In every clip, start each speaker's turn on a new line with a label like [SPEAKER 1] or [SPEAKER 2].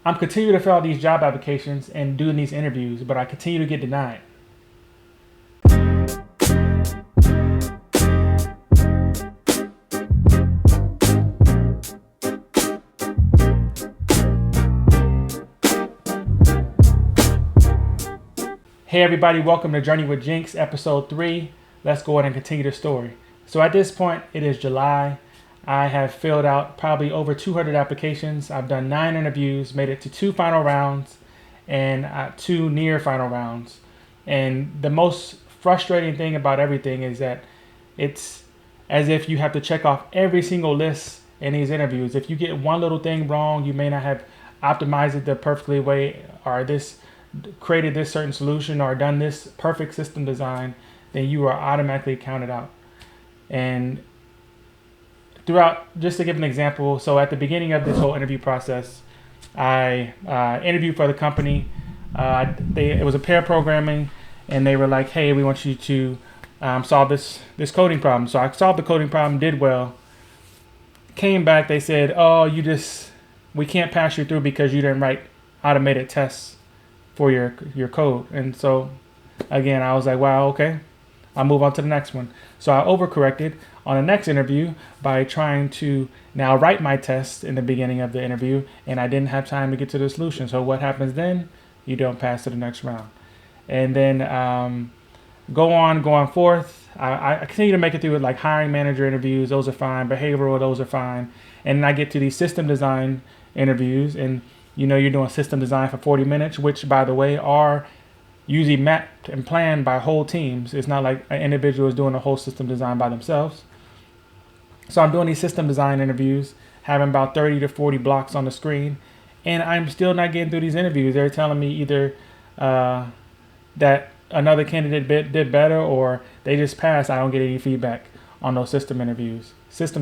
[SPEAKER 1] I'm continuing to fill out these job applications and doing these interviews, but I continue to get denied. Hey everybody, welcome to Journey with Jenks, episode 3. Let's go ahead and continue the story. So at this point, it is July. I have filled out probably over 200 applications. I've done 9 interviews, made it to 2 final rounds and 2 near final rounds. And the most frustrating thing about everything is that it's as if you have to check off every single list in these interviews. If you get one little thing wrong, you may not have optimized it the perfectly way, or created this certain solution, or done this perfect system design, then you are automatically counted out. And throughout, just to give an example, so at the beginning of this whole interview process, I interviewed for the company. It was a pair programming, and they were like, "Hey, we want you to solve this coding problem." So I solved the coding problem, did well. Came back, they said, "Oh, we can't pass you through because you didn't write automated tests for your code." And so again, I was like, wow, okay, I'll move on to the next one. So I overcorrected on the next interview by trying to now write my test in the beginning of the interview, and I didn't have time to get to the solution. So what happens then? You don't pass to the next round. And then going forth, I continue to make it through with like hiring manager interviews. Those are fine. Behavioral, those are fine. And then I get to these system design interviews, and you're doing system design for 40 minutes, which, by the way, are usually mapped and planned by whole teams. It's not like an individual is doing a whole system design by themselves. So I'm doing these system design interviews, having about 30 to 40 blocks on the screen, and I'm still not getting through these interviews. They're telling me either that another candidate did better, or they just passed. I don't get any feedback on those system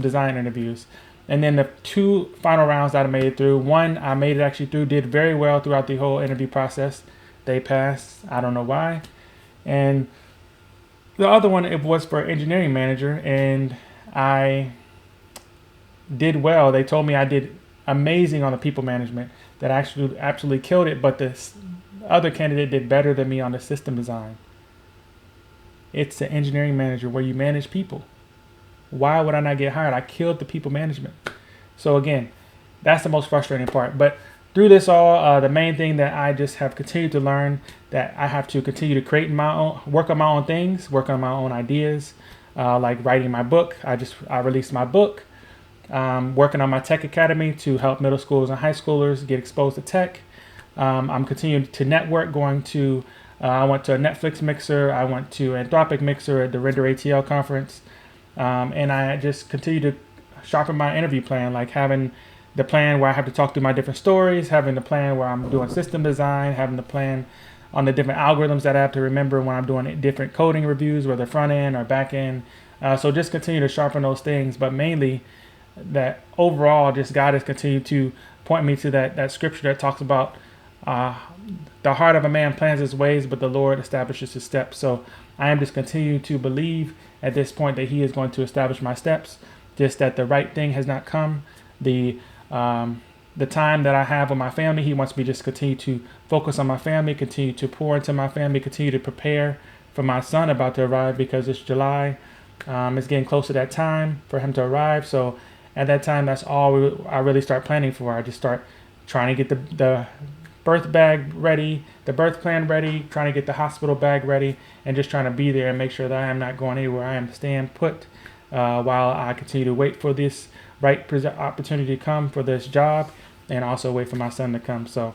[SPEAKER 1] design interviews. And then the 2 final rounds that I made it through, one I made it actually through, did very well throughout the whole interview process. They passed. I don't know why. And the other one, it was for engineering manager, and I did well. They told me I did amazing on the people management, that I actually absolutely killed it, but the other candidate did better than me on the system design. It's the engineering manager where you manage people. Why would I not get hired? I killed the people management. So again, that's the most frustrating part. But through this all, the main thing that I just have continued to learn, that I have to continue to create work on my own things, work on my own ideas, like writing my book. I released my book, working on my tech academy to help middle schoolers and high schoolers get exposed to tech. I'm continuing to network, I went to a Netflix mixer, I went to Anthropic mixer at the Render ATL conference. And I just continue to sharpen my interview plan, like having the plan where I have to talk through my different stories, having the plan where I'm doing system design, having the plan on the different algorithms that I have to remember when I'm doing different coding reviews, whether front end or back end. So just continue to sharpen those things, but mainly that overall, just God has continued to point me to that scripture that talks about the heart of a man plans his ways, but the Lord establishes his steps. So I am just continuing to believe at this point that he is going to establish my steps, just that the right thing has not come. The time that I have with my family, he wants me to just continue to focus on my family, continue to pour into my family, continue to prepare for my son about to arrive, because it's July. It's getting close to that time for him to arrive. So at that time, that's all I really start planning for. I just start trying to get the birth bag ready, the birth plan ready, trying to get the hospital bag ready, and just trying to be there and make sure that I am not going anywhere. I am staying put while I continue to wait for this right opportunity to come for this job, and also wait for my son to come. So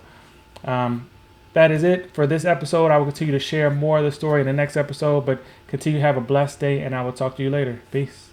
[SPEAKER 1] that is it for this episode. I will continue to share more of the story in the next episode, but continue to have a blessed day, and I will talk to you later. Peace.